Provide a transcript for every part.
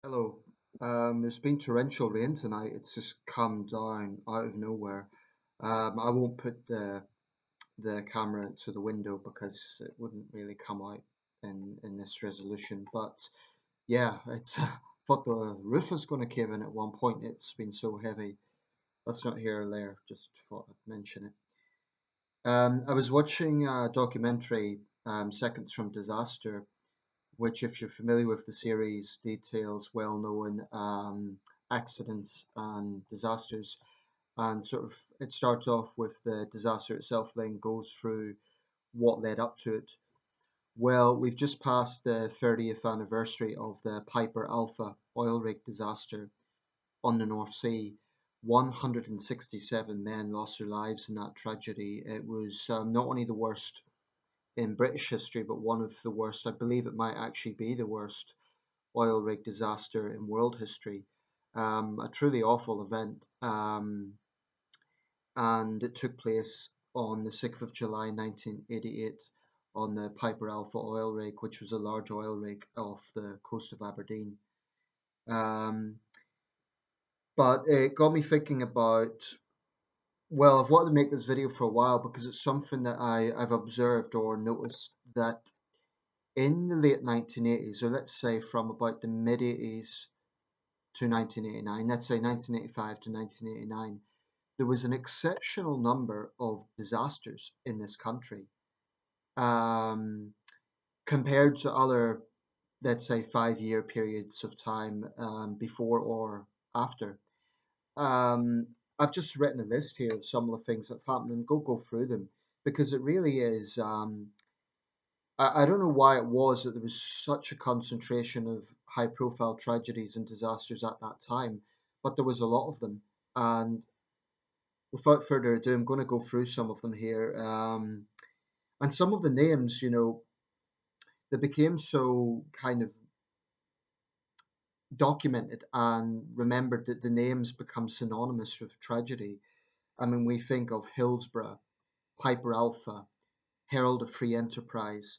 Hello. There's been torrential rain tonight. It's just come down out of nowhere. I won't put the camera to the window because it wouldn't really come out in this resolution. But yeah, it's thought the roof was going to cave in at one point. It's been so heavy. That's not here or there. Just thought I'd mention it. I was watching a documentary, Seconds from Disaster, which, if you're familiar with the series, details well-known accidents and disasters. And sort of it starts off with the disaster itself, then goes through what led up to it. Well, we've just passed the 30th anniversary of the Piper Alpha oil rig disaster on the North Sea. 167 men lost their lives in that tragedy. It was not only the worst in British history, but one of the worst. I believe it might actually be the worst oil rig disaster in world history. A truly awful event, and it took place on the 6th of July 1988 on the Piper Alpha oil rig, which was a large oil rig off the coast of Aberdeen. Um, but it got me thinking about, well, I've wanted to make this video for a while because it's something that I've observed or noticed that in the late 1980s, or let's say from about the mid 80s to 1989, let's say 1985 to 1989, there was an exceptional number of disasters in this country um, compared to other, let's say, 5 year periods of time before or after. Um, I've just written a list here of some of the things that have happened and go through them because it really is. I don't know why it was that there was such a concentration of high profile tragedies and disasters at that time, but there was a lot of them. And without further ado, I'm going to go through some of them here. And some of the names, they became so kind of documented and remembered that the names become synonymous with tragedy. I mean, we think of Hillsborough, Piper Alpha, Herald of Free Enterprise,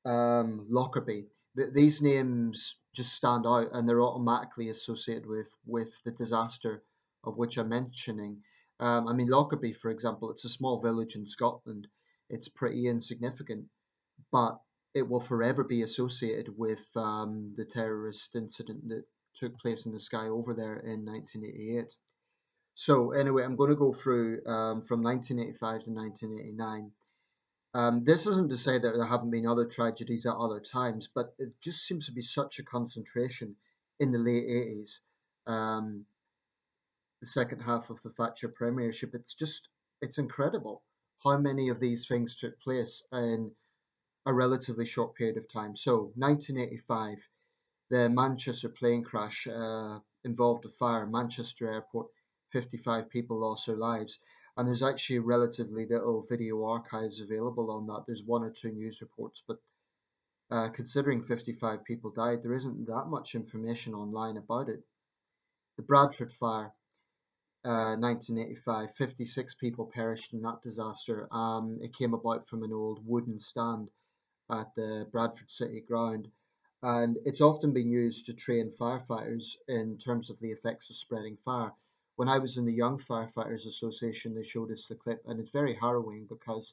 Lockerbie. These names just stand out and they're automatically associated with the disaster of which I'm mentioning. I mean, Lockerbie, for example, it's a small village in Scotland. It's pretty insignificant, but it will forever be associated with the terrorist incident that took place in the sky over there in 1988. So, anyway, I'm going to go through from 1985 to 1989. This isn't to say that there haven't been other tragedies at other times, but it just seems to be such a concentration in the late 80s, um, the second half of the Thatcher premiership. It's incredible how many of these things took place in a relatively short period of time. So, 1985, the Manchester plane crash involved a fire. Manchester Airport, 55 people lost their lives. And there's actually relatively little video archives available on that. There's one or two news reports, but considering 55 people died, there isn't that much information online about it. The Bradford fire, 1985, 56 people perished in that disaster. It came about from an old wooden stand at the Bradford City Ground, and it's often been used to train firefighters in terms of the effects of spreading fire. When I was in the Young Firefighters Association, they showed us the clip, and it's very harrowing because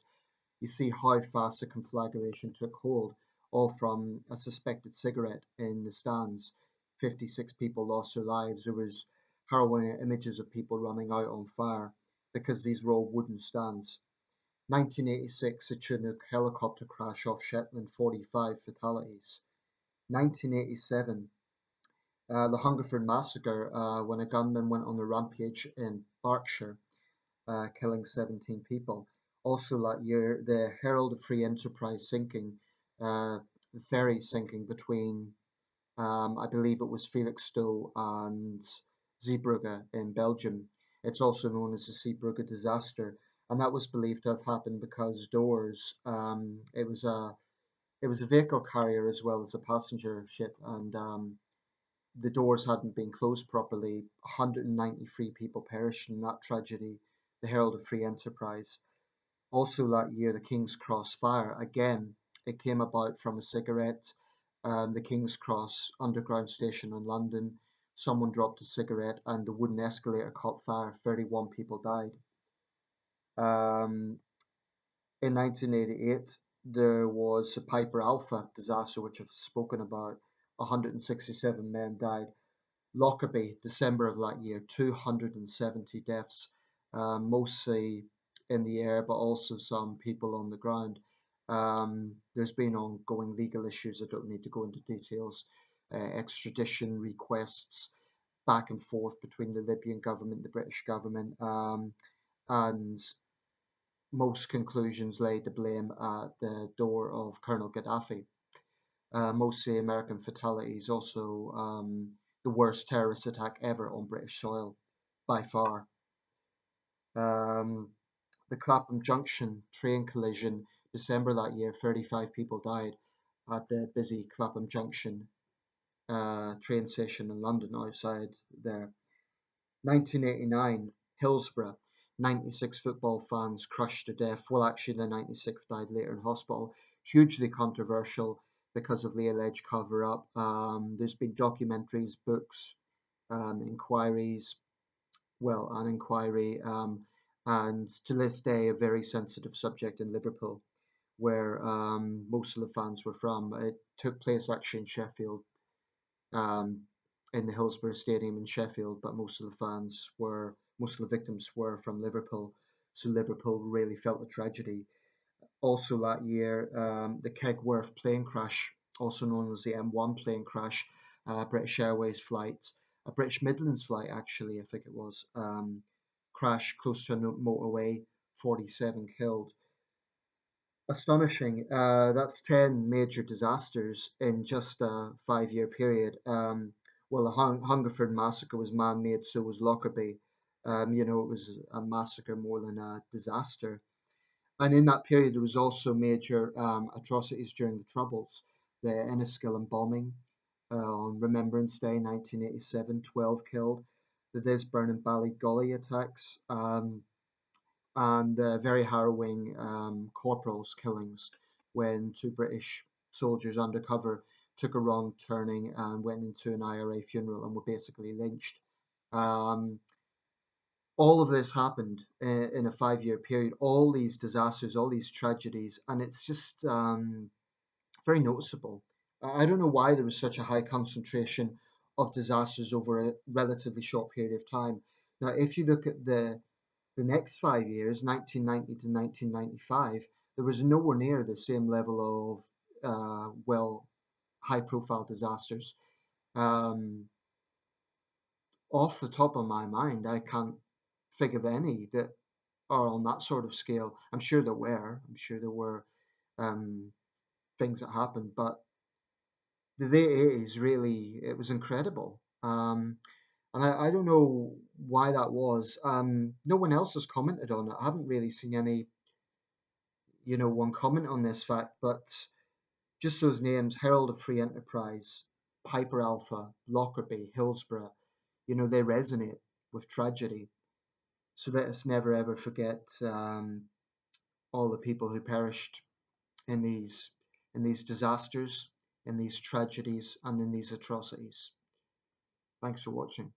you see how fast the conflagration took hold, all from a suspected cigarette in the stands. 56 people lost their lives. There was harrowing images of people running out on fire because these were all wooden stands. 1986, a Chinook helicopter crash off Shetland, 45 fatalities. 1987, the Hungerford massacre, when a gunman went on a rampage in Berkshire, killing 17 people. Also that year, the Herald of Free Enterprise sinking, the ferry sinking between, I believe it was Felixstowe and Zeebrugge in Belgium. It's also known as the Zeebrugge disaster, and that was believed to have happened because doors. It was a vehicle carrier as well as a passenger ship, and the doors hadn't been closed properly. 193 people perished in that tragedy. The Herald of Free Enterprise. Also that year, the King's Cross fire. Again, it came about from a cigarette. the King's Cross underground station in London. Someone dropped a cigarette and the wooden escalator caught fire. 31 people died. Um, in 1988, there was a Piper Alpha disaster, which I've spoken about. 167 men died. Lockerbie, December of that year, 270 deaths, mostly in the air, but also some people on the ground. There's been ongoing legal issues. I don't need to go into details. Extradition requests back and forth between the Libyan government, the British government, and most conclusions lay the blame at the door of Colonel Gaddafi. Mostly American fatalities, also the worst terrorist attack ever on British soil, by far. Um, the Clapham Junction train collision, December that year, 35 people died at the busy Clapham Junction train station in London outside there. 1989, Hillsborough, 96 football fans crushed to death. Well, actually, the 96 died later in hospital. Hugely controversial because of the alleged cover up. There's been documentaries, books, inquiries, well, an inquiry, and to this day, a very sensitive subject in Liverpool, where most of the fans were from. It took place actually in Sheffield, um, in the Hillsborough Stadium in Sheffield, but most of the victims were from Liverpool, so Liverpool really felt the tragedy. Also that year, the Kegworth plane crash, also known as the M1 plane crash, British Airways flight, a British Midlands flight actually, I think it was, crashed close to a motorway, 47 killed. Astonishing. That's 10 major disasters in just a 5 year period. Well, the Hungerford massacre was man made, so was Lockerbie. It was a massacre more than a disaster. And in that period, there was also major atrocities during the Troubles. The Enniskillen bombing on Remembrance Day, 1987, 12 killed. The Lisburn and Ballygolly attacks. And very harrowing corporals killings when two British soldiers undercover took a wrong turning and went into an IRA funeral and were basically lynched. Um, all of this happened in a 5 year period, all these disasters, all these tragedies, and it's just very noticeable. I don't know why there was such a high concentration of disasters over a relatively short period of time. Now, if you look at the next 5 years, 1990 to 1995, there was nowhere near the same level of, high profile disasters. Um, Off the top of my mind, I can't think of any that are on that sort of scale. I'm sure there were. I'm sure there were um, things that happened, but the late 80s really, it was incredible. And I don't know why that was. No one else has commented on it. I haven't really seen one comment on this fact, but just those names: Herald of Free Enterprise, Piper Alpha, Lockerbie, Hillsborough, they resonate with tragedy. So let us never ever forget all the people who perished in these disasters, in these tragedies, and in these atrocities. Thanks for watching.